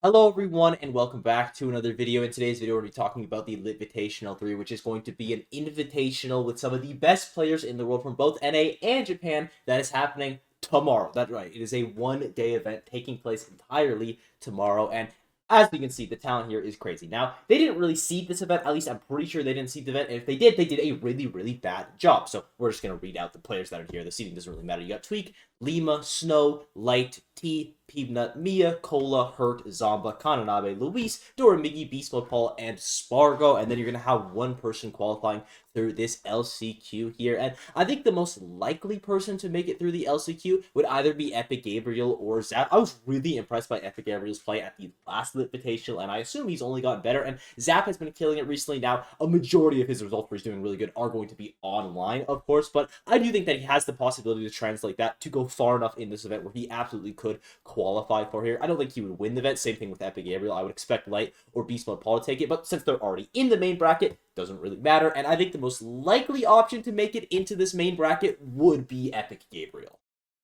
Hello everyone and welcome back to another video. In today's video we're going to be talking about the LITVITATIONAL 3, which is going to be an invitational with some of the best players in the world from both NA and Japan that is happening tomorrow. That's right, it is a one-day event taking place entirely tomorrow, and as we can see, the talent here is crazy. Now, they didn't really seed this event, at least I'm pretty sure they didn't seed the event, and if they did a really, really bad job. So we're just going to read out the players that are here. The seeding doesn't really matter. You got Tweek, Lima, Snow, Light, T, Peanut, Miya, Kola, Hurt, Zomba, Kananabe, Luis, Doramigi, Beast Mode Paul, and Sparg0. And then you're going to have one person qualifying through this LCQ here. And I think the most likely person to make it through the LCQ would either be Epic Gabriel or Zap. I was really impressed by Epic Gabriel's play at the last Invitational, and I assume he's only gotten better. And Zap has been killing it recently. Now, a majority of his results where he's doing really good are going to be online, of course, but I do think that he has the possibility to translate that to go far enough in this event where he absolutely could qualify for here. I don't think he would win the event. Same thing with Epic Gabriel. I would expect Light or Beast Mode Paul to take it, but since they're already in the main bracket, doesn't really matter. And I think the most likely option to make it into this main bracket would be Epic Gabriel.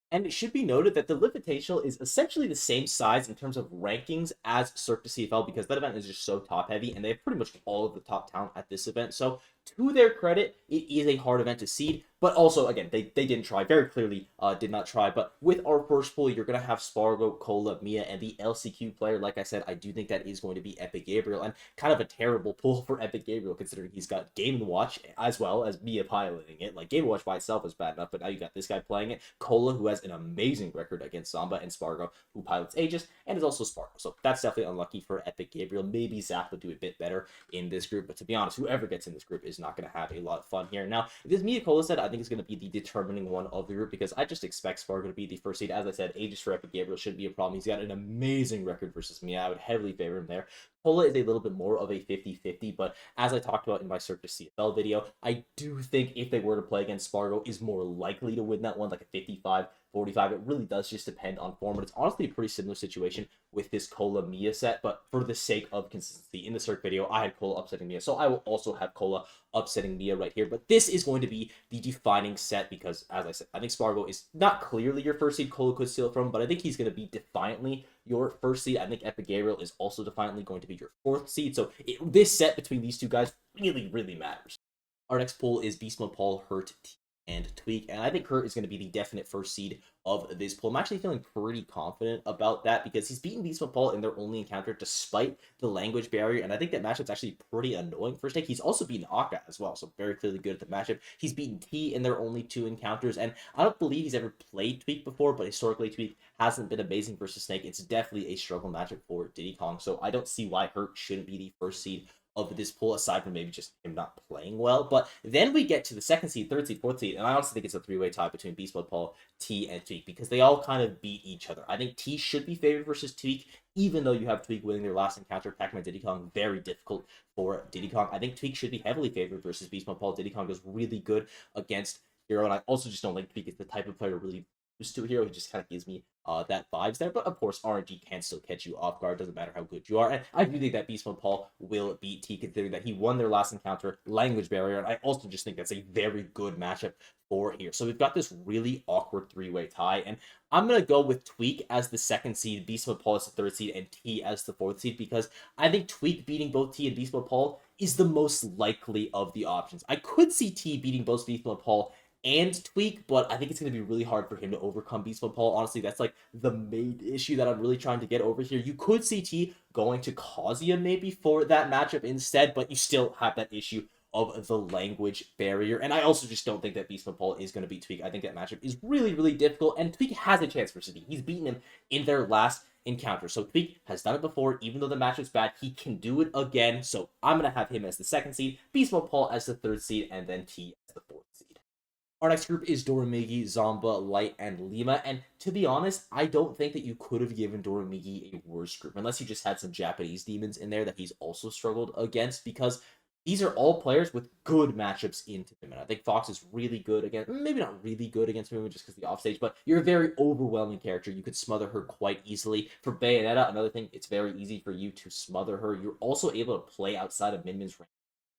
And it should be noted that the Invitational is essentially the same size in terms of rankings as Cirque du CFL, because that event is just so top heavy and they have pretty much all of the top talent at this event. So to their credit, it is a hard event to seed, but also, again, they didn't try, very clearly did not try. But with our first pool, you're going to have Sparg0, Kola, Miya, and the LCQ player. Like I said, I do think that is going to be Epic Gabriel, and kind of a terrible pool for Epic Gabriel, considering he's got Game & Watch as well as Miya piloting it. Like, Game & Watch by itself was bad enough, but now you got this guy playing it. Kola, who has an amazing record against Zomba, and Sparg0, who pilots Aegis, and is also Sparg0. So that's definitely unlucky for Epic Gabriel. Maybe Zap would do a bit better in this group, but to be honest, whoever gets in this group is not going to have a lot of fun here. Now, this Miya Kola set, I think is going to be the determining one of the group, because I just expect Sparg0 to be the first seed. As I said, Aegis for Epic Gabriel should be a problem. He's got an amazing record versus Miya. I would heavily favor him there. Kola is a little bit more of a 50-50, but as I talked about in my Cirque du CFL video, I do think if they were to play against Sparg0, is more likely to win that one, like a 55-45. It really does just depend on form, but it's honestly a pretty similar situation with this Kola Miya set, but for the sake of consistency, in the Cirque video, I had Kola upsetting Miya, so I will also have Kola upsetting Miya right here. But this is going to be the defining set because, as I said, I think Sparg0 is not clearly your first seed. Kola could steal it from, but I think he's going to be defiantly your first seed. I think Epic Gabriel is also defiantly going to be your fourth seed. So this set between these two guys really, really matters. Our next pool is Beast Mode Paul, Hurt, and Tweek, and I think Hurt is going to be the definite first seed of this pool. I'm actually feeling pretty confident about that because he's beaten Beast Mode Paul in their only encounter despite the language barrier, and I think that matchup's actually pretty annoying for Snake. He's also beaten Akka as well, so very clearly good at the matchup. He's beaten T in their only two encounters, and I don't believe he's ever played Tweek before, but historically Tweek hasn't been amazing versus Snake. It's definitely a struggle matchup for Diddy Kong, so I don't see why Hurt shouldn't be the first seed of this pool, aside from maybe just him not playing well. But then we get to the second seed, third seed, fourth seed, and I honestly think it's a three-way tie between Beast Mode Paul, T, and Tweek, because they all kind of beat each other. I think T should be favored versus Tweek, even though you have Tweek winning their last encounter. Pac-Man Diddy Kong, very difficult for Diddy Kong. I think Tweek should be heavily favored versus Beast Mode Paul. Diddy Kong is really good against Hero, and I also just don't think Tweek is the type of player to really lose to a hero. He just kind of gives me that vibes there. But of course, RNG can still catch you off guard. Doesn't matter how good you are. And I do think that Beast Mode Paul will beat T, considering that he won their last encounter, language barrier. And I also just think that's a very good matchup for here. So we've got this really awkward three-way tie. And I'm going to go with Tweek as the second seed, Beast Mode Paul as the third seed, and T as the fourth seed, because I think Tweek beating both T and Beast Mode Paul is the most likely of the options. I could see T beating both Beast Mode Paul and Tweek, but I think it's going to be really hard for him to overcome Beast Mode Paul. Honestly, that's like the main issue that I'm really trying to get over here. You could see T going to Kazuya maybe for that matchup instead, but you still have that issue of the language barrier. And I also just don't think that Beast Mode Paul is going to beat Tweek. I think that matchup is really, really difficult, and Tweek has a chance versus T. He's beaten him in their last encounter. So Tweek has done it before. Even though the matchup's bad, he can do it again. So I'm going to have him as the second seed, Beast Mode Paul as the third seed, and then T as the fourth seed. Our next group is Doramigi, Zomba, Light, and Lima. And to be honest, I don't think that you could have given Doramigi a worse group, unless you just had some Japanese demons in there that he's also struggled against, because these are all players with good matchups into him. And I think Fox is really good against, maybe not really good against him just because the offstage, but you're a very overwhelming character. You could smother her quite easily. For Bayonetta, another thing, it's very easy for you to smother her. You're also able to play outside of Min Min's range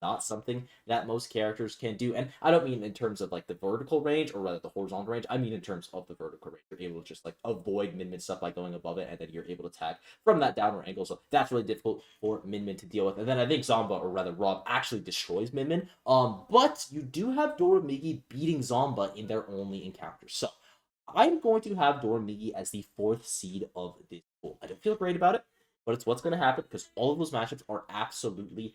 not something that most characters can do. And I don't mean in terms of like the vertical range, or rather the horizontal range. I mean in terms of the vertical range. You're able to just like avoid Min stuff by going above it, and then you're able to attack from that downward angle. So that's really difficult for Min to deal with. And then I think Zomba, or rather Rob, actually destroys Min. But you do have Doramigi beating Zomba in their only encounter. So I'm going to have Doramigi as the 4th seed of this pool. I don't feel great about it, but it's what's going to happen because all of those matchups are absolutely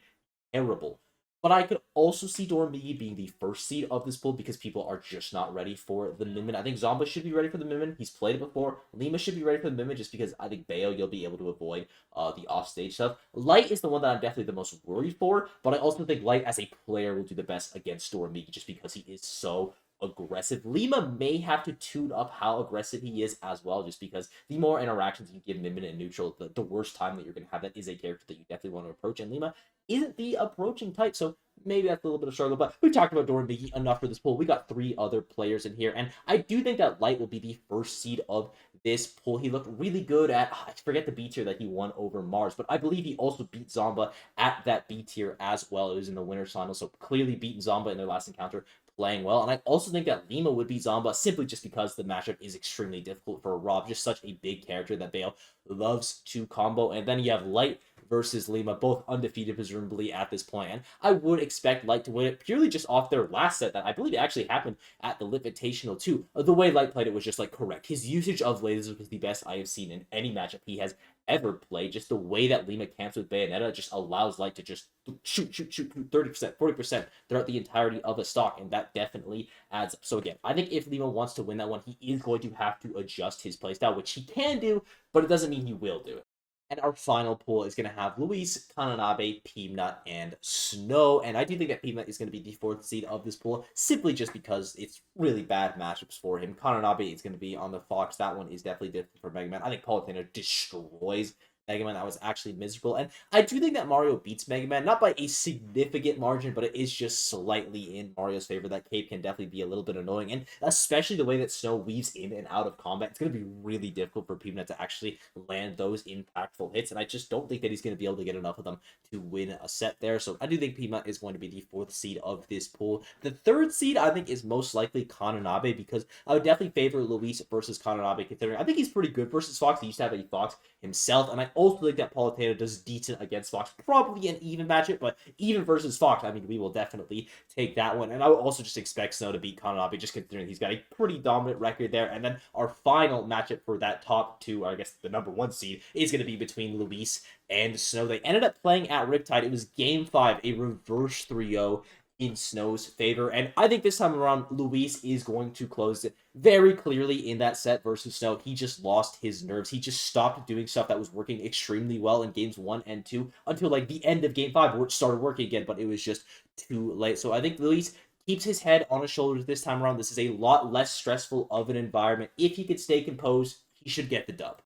terrible. But I could also see Doramigi being the 1st seed of this pool because people are just not ready for the Min. I think Zomba should be ready for the Min. He's played it before. Lima should be ready for the Min just because I think Bayo, you'll be able to avoid the offstage stuff. Light is the one that I'm definitely the most worried for, but I also think Light as a player will do the best against Doramigi just because he is so aggressive. Lima may have to tune up how aggressive he is as well, just because the more interactions you give Min and neutral, the worst time that you're going to have. That is a character that you definitely want to approach, and Lima isn't the approaching type, so maybe that's a little bit of struggle, but we talked about Doramigi enough for this pool. We got 3 other players in here, and I do think that Light will be the 1st seed of this pool. He looked really good at, I forget the B tier that he won over Mars, but I believe he also beat Zomba at that B tier as well. It was in the winner's final, so clearly beating Zomba in their last encounter, playing well. And I also think that Lima would beat Zomba simply just because the matchup is extremely difficult for Rob. Just such a big character that Bale loves to combo. And then you have Light versus Lima, both undefeated presumably at this point. And I would expect Light to win it purely just off their last set that I believe it actually happened at the LITVITATIONal too. The way Light played it was just like correct. His usage of lasers was the best I have seen in any matchup he has ever played. Just the way that Lima camps with Bayonetta just allows Light to just shoot 30%, 40% throughout the entirety of a stock, and that definitely adds up. So again, I think if Lima wants to win that one, he is going to have to adjust his playstyle, which he can do, but it doesn't mean he will do it. And our final pool is going to have Luis, Kananabe, Peanut, and Snow. And I do think that Peanut is going to be the 4th seed of this pool, simply just because it's really bad matchups for him. Kananabe is going to be on the Fox. That one is definitely different for Mega Man. I think Palutena destroys Mega Man. That was actually miserable. And I do think that Mario beats Mega Man, not by a significant margin, but it is just slightly in Mario's favor. That cape can definitely be a little bit annoying, and especially the way that Snow weaves in and out of combat, it's going to be really difficult for Peanut to actually land those impactful hits, and I just don't think that he's going to be able to get enough of them to win a set there. So I do think Peanut is going to be the 4th seed of this pool. The 3rd seed, I think, is most likely Kananabe, because I would definitely favor Luis versus Kananabe, considering I think he's pretty good versus Fox. He used to have a Fox himself, and I also think that Palutena does decent against Fox. Probably an even matchup, but even versus Fox, I mean, we will definitely take that one. And I would also just expect Snow to beat Kananabe, just considering he's got a pretty dominant record there. And then our final matchup for that top 2, or I guess the number 1 seed, is going to be between Luis and Snow. They ended up playing at Riptide. It was Game 5, a reverse 3-0 in Snow's favor, and I think this time around Luis is going to close it very clearly in that set versus Snow. He just lost his nerves. He just stopped doing stuff that was working extremely well in games 1 and 2 until like the end of game 5 where it started working again, but it was just too late. So I think Luis keeps his head on his shoulders this time around. This is a lot less stressful of an environment. If he can stay composed, he should get the dub.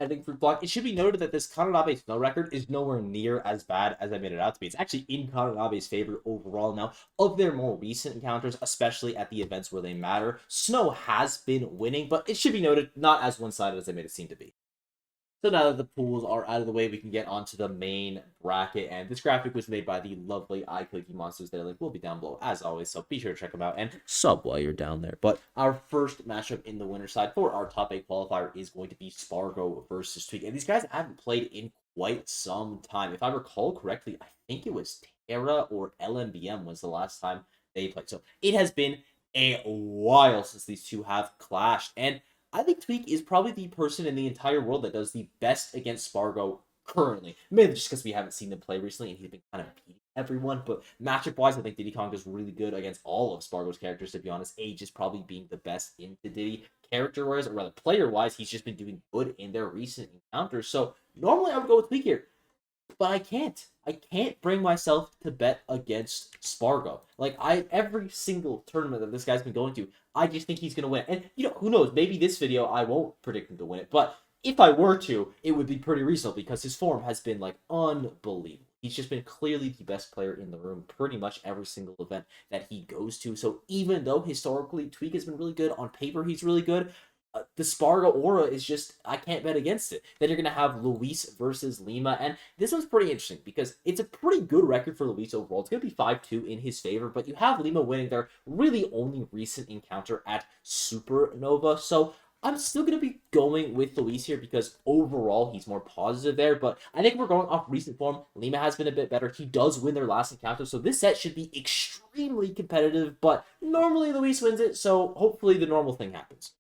I think for block, it should be noted that this Kananabe Snow record is nowhere near as bad as I made it out to be. It's actually in Kananabe's favor overall now. Of their more recent encounters, especially at the events where they matter, Snow has been winning, but it should be noted, not as one-sided as I made it seem to be. So now that the pools are out of the way, we can get onto the main bracket. And this graphic was made by the lovely ICOOKIEMONSTERZ. Their link will be down below, as always, so be sure to check them out and sub while you're down there. But our first matchup in the winner's side for our top 8 qualifier is going to be Sparg0 versus Tweek. And these guys haven't played in quite some time. If I recall correctly, I think it was Terra or LMBM was the last time they played. So it has been a while since these two have clashed. And I think Tweek is probably the person in the entire world that does the best against Sparg0 currently. Maybe just because we haven't seen them play recently and he's been kind of beating everyone. But matchup-wise, I think Diddy Kong does really good against all of Sparg0's characters, to be honest. Age is probably being the best into Diddy. Character-wise, or rather player-wise, he's just been doing good in their recent encounters. So normally I would go with Tweek here. But I can't. I can't bring myself to bet against Sparg0. Like, every single tournament that this guy's been going to, I just think he's going to win. And, you know, who knows? Maybe this video I won't predict him to win it. But if I were to, it would be pretty reasonable because his form has been, like, unbelievable. He's just been clearly the best player in the room pretty much every single event that he goes to. So even though historically Tweek has been really good, on paper he's really good, the Sparg0 aura is just, I can't bet against it. Then you're going to have Luis versus Lima, and this one's pretty interesting because it's a pretty good record for Luis overall. It's going to be 5-2 in his favor, but you have Lima winning their really only recent encounter at Supernova, so I'm still going to be going with Luis here because overall he's more positive there, but I think we're going off recent form. Lima has been a bit better. He does win their last encounter, so this set should be extremely competitive, but normally Luis wins it, so hopefully the normal thing happens.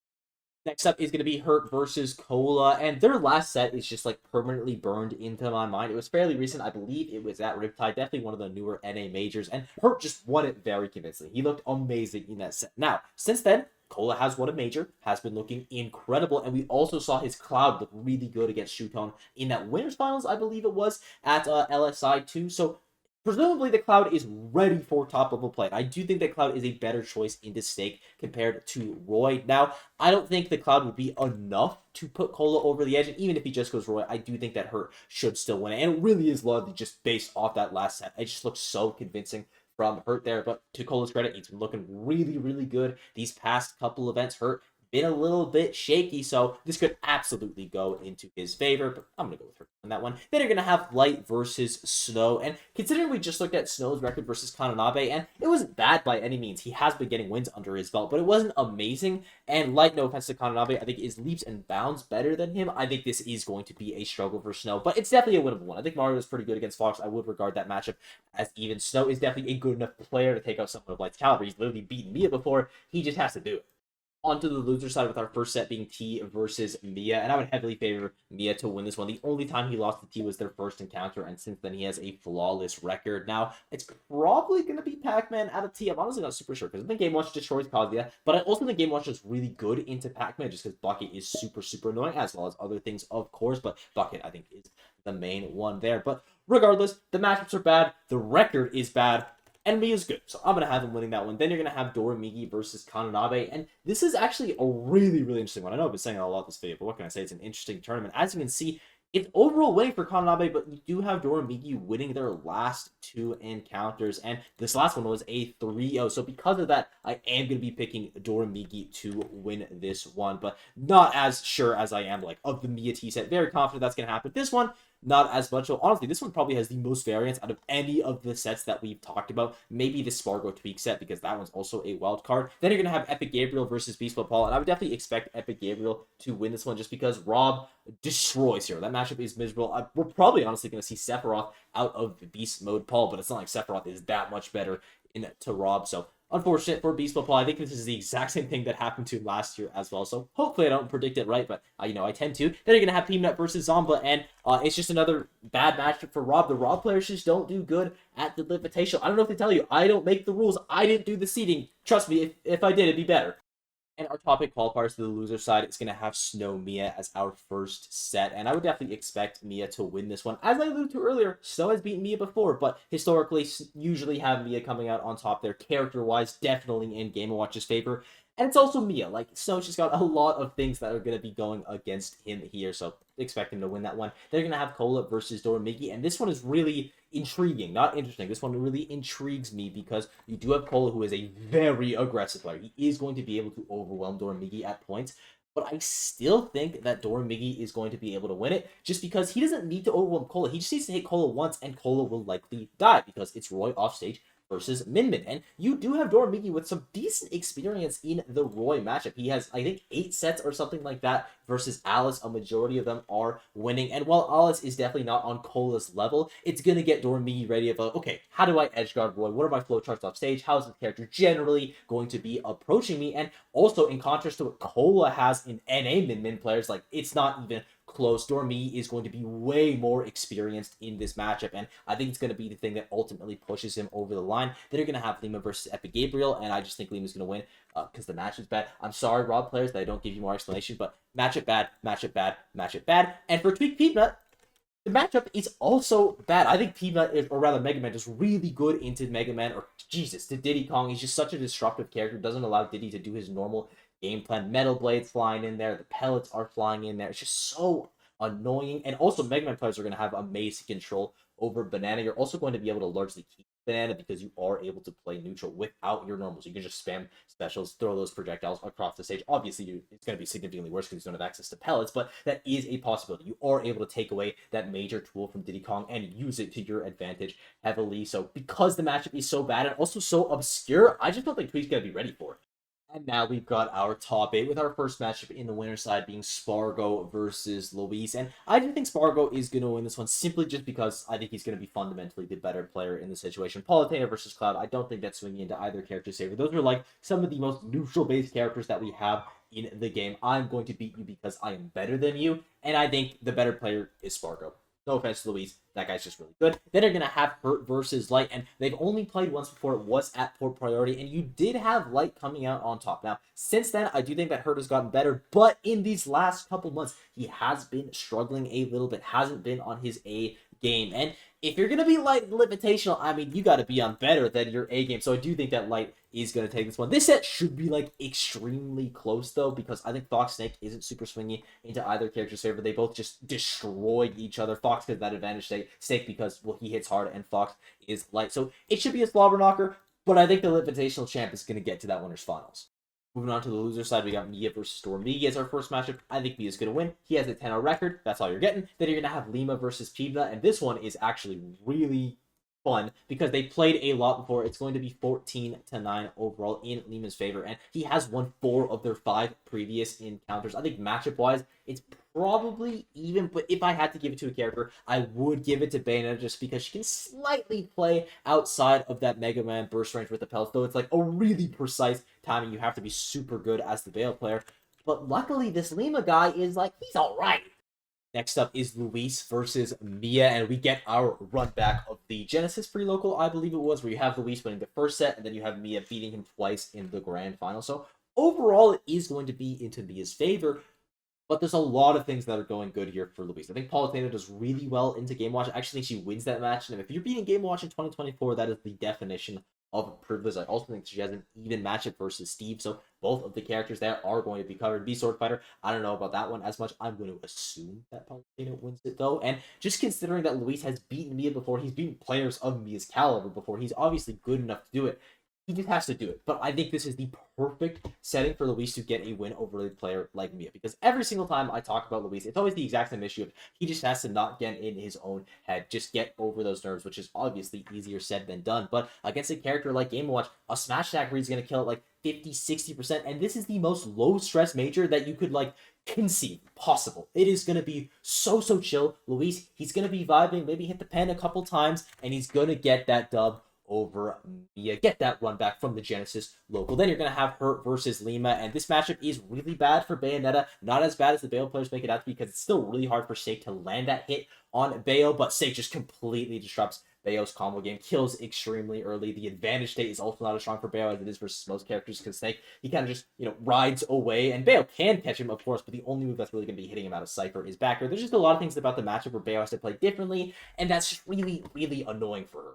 Next up is going to be Hurt versus Kola, and their last set is just like permanently burned into my mind. It was fairly recent. I believe it was at Riptide, definitely one of the newer NA majors, and Hurt just won it very convincingly. He looked amazing in that set. Now, since then, Kola has won a major, has been looking incredible, and we also saw his Cloud look really good against Shuton in that winners finals, I believe it was, at LSI 2, so presumably the Cloud is ready for top level play. I do think that Cloud is a better choice into stake compared to Roy. Now, I don't think the Cloud would be enough to put Kola over the edge, and even if he just goes Roy, I do think that Hurt should still win it, and it really is largely just based off that last set. It just looks so convincing from Hurt there, but to Kola's credit, he's been looking really, really good these past couple events. Hurt been a little bit shaky, so this could absolutely go into his favor, but I'm going to go with Hurt on that one. Then you're going to have Light versus Snow, and considering we just looked at Snow's record versus Kananabe, and it wasn't bad by any means. He has been getting wins under his belt, but it wasn't amazing, and Light, no offense to Kananabe, I think is leaps and bounds better than him. I think this is going to be a struggle for Snow, but it's definitely a winnable one. I think Mario is pretty good against Fox. I would regard that matchup as even. Snow is definitely a good enough player to take out someone of Light's caliber. He's literally beaten Miya before. He just has to do it. Onto the loser side with our first set being T versus Miya, and I would heavily favor Miya to win this one. The only time he lost to T was their first encounter, and since then he has a flawless record. Now, it's probably going to be Pac-Man out of T. I'm honestly not super sure, because I think Game Watch destroys Kazuya, but I also think Game Watch is really good into Pac-Man, just because Bucket is super, super annoying, as well as other things, of course, but Bucket, I think, is the main one there. But regardless, the matchups are bad, the record is bad, and Miya's good, so I'm going to have him winning that one. Then you're going to have Doramigi versus Kananabe, and this is actually a really, really interesting one. I know I've been saying it a lot this video, but what can I say? It's an interesting tournament. As you can see, it's overall winning for Kananabe, but you do have Doramigi winning their last two encounters, and this last one was a 3-0, so because of that, I am going to be picking Doramigi to win this one, but not as sure as I am, like, of the Miya T set. Very confident that's going to happen. This one, not as much. So honestly, this one probably has the most variance out of any of the sets that we've talked about. Maybe the Sparg0 Tweek set, because that one's also a wild card. Then you're going to have Epic Gabriel versus Beast Mode Paul, and I would definitely expect Epic Gabriel to win this one just because Rob destroys here. That matchup is miserable. We're probably honestly going to see Sephiroth out of Beast Mode Paul, but it's not like Sephiroth is that much better to Rob, so unfortunate for Beast Mode Paul. I think this is the exact same thing that happened to him last year as well. So hopefully I don't predict it right, but I tend to. Then you're going to have Peanut versus Zomba, and it's just another bad matchup for Rob. The Rob players just don't do good at the LITVITATIONal. I don't know if they tell you. I don't make the rules. I didn't do the seeding. Trust me, if I did, it'd be better. And our topic qualifiers to the loser side is going to have Snow Miya as our first set. And I would definitely expect Miya to win this one. As I alluded to earlier, Snow has beaten Miya before, but historically usually have Miya coming out on top there character-wise, definitely in Game & Watch's favor. And it's also Miya. Like, Snow's just got a lot of things that are going to be going against him here, so expect him to win that one. They're going to have Kola versus Doramigi, and this one is really intriguing, not interesting. This one really intrigues me because you do have Kola, who is a very aggressive player. He is going to be able to overwhelm Doramigi at points, but I still think that Doramigi is going to be able to win it just because he doesn't need to overwhelm Kola. He just needs to hit Kola once, and Kola will likely die because it's Roy offstage versus Min Min. And you do have Doramigi with some decent experience in the Roy matchup. He has, I think, 8 sets or something like that versus Alice. A majority of them are winning. And while Alice is definitely not on Kola's level, it's going to get Doramigi ready about, okay, how do I edgeguard Roy? What are my flowcharts off stage? How is the character generally going to be approaching me? And also, in contrast to what Kola has in NA Min Min players, like, it's not even close. Doramigi is going to be way more experienced in this matchup, and I think it's going to be the thing that ultimately pushes him over the line. Then you're going to have Lima versus Epic Gabriel, and I just think Lima's going to win because the matchup's bad. I'm sorry, Rob players, that I don't give you more explanation, but matchup bad, matchup bad, matchup bad. And for Tweek Peanut, the matchup is also bad. I think Peanut, or rather Mega Man, is really good into Mega Man, or Jesus, to Diddy Kong. He's just such a disruptive character, doesn't allow Diddy to do his normal game plan. Metal blades flying in there, the pellets are flying in there. It's just so annoying. And also, Mega Man players are going to have amazing control over Banana. You're also going to be able to largely keep banana because you are able to play neutral without your normals. You can just spam specials, throw those projectiles across the stage. Obviously, it's going to be significantly worse because you don't have access to pellets, but that is a possibility. You are able to take away that major tool from Diddy Kong and use it to your advantage heavily. So because the matchup is so bad and also so obscure, I just don't think Tweek's going to be ready for it. And now we've got our top 8 with our first matchup in the winner's side being Sparg0 versus Luis. And I do think Sparg0 is going to win this one simply just because I think he's going to be fundamentally the better player in the situation. Palutena versus Cloud, I don't think that's swinging into either character's favor. Those are like some of the most neutral-based characters that we have in the game. I'm going to beat you because I am better than you. And I think the better player is Sparg0. No offense to Luis, that guy's just really good. Then you're going to have Hurt versus Light, and they've only played once before. It was at Port Priority, and you did have Light coming out on top. Now, since then, I do think that Hurt has gotten better, but in these last couple months, he has been struggling a little bit, hasn't been on his A game. And if you're going to be Light and Invitational, I mean, you got to be on better than your A game. So I do think that Light is going to take this one. This set should be, like, extremely close, though, because I think Fox Snake isn't super swingy into either character's favor. They both just destroy each other. Fox gets that advantage Snake because, well, he hits hard, and Fox is light. So it should be a slobber knocker, but I think the Invitational champ is going to get to that winner's finals. Moving on to the loser side, we got Miya versus Storm. Miya is our first matchup. I think Miya's going to win. He has a 10-0 record. That's all you're getting. Then you're going to have Lima versus Pivna, and this one is actually really fun because they played a lot before. It's going to be 14-9 overall in Lima's favor, and he has won 4 of their 5 previous encounters. I think matchup-wise, it's probably even, but if I had to give it to a character, I would give it to Bayonetta just because she can slightly play outside of that Mega Man burst range with the pellets, though it's like a really precise timing. You have to be super good as the Bale player. But luckily, this Lima guy is like, he's alright. Next up is Luis versus Miya, and we get our run back of the Genesis free local, I believe it was, where you have Luis winning the first set, and then you have Miya beating him twice in the grand final. So overall, it is going to be into Miya's favor, but there's a lot of things that are going good here for Luis. I think Palutena does really well into Game Watch. I actually think she wins that match, and if you're beating Game Watch in 2024, that is the definition of privilege. I also think she has an even matchup versus Steve, so both of the characters there are going to be covered. B-Sword Fighter, I don't know about that one as much. I'm going to assume that Palutena wins it, though. And just considering that Luis has beaten Miya before, he's beaten players of Miya's caliber before, he's obviously good enough to do it. He just has to do it. But I think this is the perfect setting for Luis to get a win over a player like Miya. Because every single time I talk about Luis, it's always the exact same issue of he just has to not get in his own head. Just get over those nerves, which is obviously easier said than done. But against a character like Game & Watch, a smash attack read is going to kill it like 50, 60%. And this is the most low-stress major that you could, like, conceive possible. It is going to be so chill. Luis, he's going to be vibing, maybe hit the pen a couple times, and he's going to get that dub over Miya. Get that run back from the Genesis local. Then you're going to have Hurt versus Lima, and this matchup is really bad for Bayonetta. Not as bad as the Bale players make it out to be, because it's still really hard for Sake to land that hit on Bale, but Sake just completely disrupts Bayo's combo game, kills extremely early. The advantage state is also not as strong for Bayo as it is versus most characters, because Snake, he kind of just, rides away, and Bayo can catch him, of course, but the only move that's really going to be hitting him out of Cypher is backer. There's just a lot of things about the matchup where Bayo has to play differently, and that's just really, really annoying for her.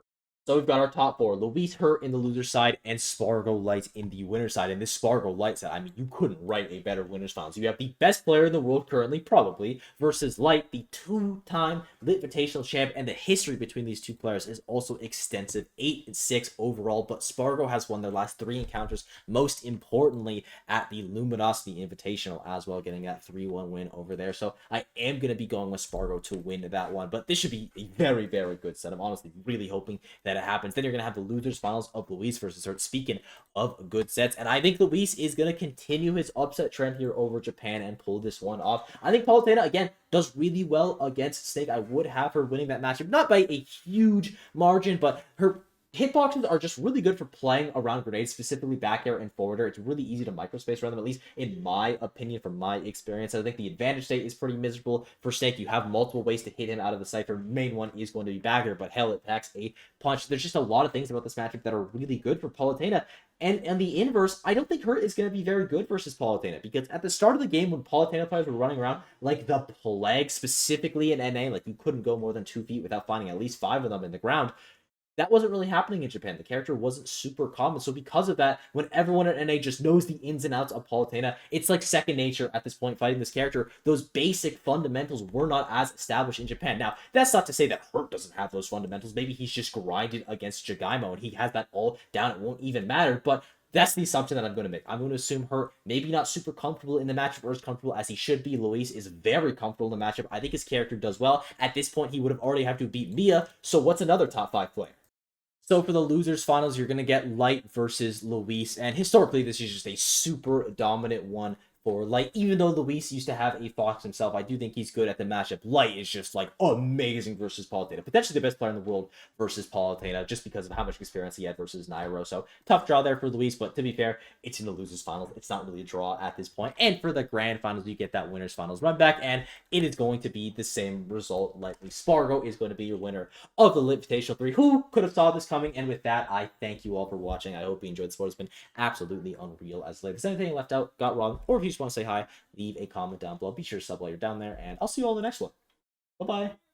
So we've got our top 4. Luis Hurt in the loser side and Sparg0 Light in the winner side. And this Sparg0 Light side, I mean, you couldn't write a better winner's finals. You have the best player in the world currently, probably, versus Light, the 2-time LITVITATIONal champ. And the history between these two players is also extensive, 8-6 overall. But Sparg0 has won their last 3 encounters, most importantly at the Luminosity Invitational as well, getting that 3-1 win over there. So I am going to be going with Sparg0 to win that one. But this should be a very, very good set. I'm honestly really hoping that it happens. Then you're going to have the losers finals of Luis versus Hurt. Speaking of good sets, and I think Luis is going to continue his upset trend here over Japan and pull this one off. I think Palutena, again, does really well against Snake. I would have her winning that matchup, not by a huge margin, but her hitboxes are just really good for playing around grenades, specifically back air and forward air. It's really easy to microspace around them, at least in my opinion, from my experience. I think the advantage state is pretty miserable for Snake. You have multiple ways to hit him out of the Cypher. Main one is going to be back air, but hell, it packs a punch. There's just a lot of things about this matchup that are really good for Palutena. And on the inverse, I don't think Hurt is going to be very good versus Palutena, because at the start of the game, when Palutena players were running around like the plague, specifically in NA, like you couldn't go more than 2 feet without finding at least 5 of them in the ground, that wasn't really happening in Japan. The character wasn't super common. So because of that, when everyone at NA just knows the ins and outs of Palutena, it's like second nature at this point fighting this character. Those basic fundamentals were not as established in Japan. Now, that's not to say that Hurt doesn't have those fundamentals. Maybe he's just grinded against Jagaimo and he has that all down. It won't even matter. But that's the assumption that I'm going to make. I'm going to assume Hurt maybe not super comfortable in the matchup or as comfortable as he should be. Luis is very comfortable in the matchup. I think his character does well. At this point, he would have already had to beat Miya. So what's another top 5 player? So for the losers finals, you're going to get Light versus Luis. And historically, this is just a super dominant one for Light. Even though Luis used to have a Fox himself, I do think he's good at the matchup. Light is just like amazing versus Palutena. Potentially the best player in the world versus Palutena just because of how much experience he had versus Nairo. So tough draw there for Luis, but to be fair, it's in the losers finals. It's not really a draw at this point. And for the grand finals, you get that winners finals run back, and it is going to be the same result likely. Sparg0 is going to be your winner of the LITVITATIONAL 3. Who could have saw this coming? And with that, I thank you all for watching. I hope you enjoyed the sport. It's been absolutely unreal as late. If there's anything left out, got wrong, or if you just want to say hi, leave a comment down below. Be sure to sub while you're down there, and I'll see you all in the next one. Bye-bye.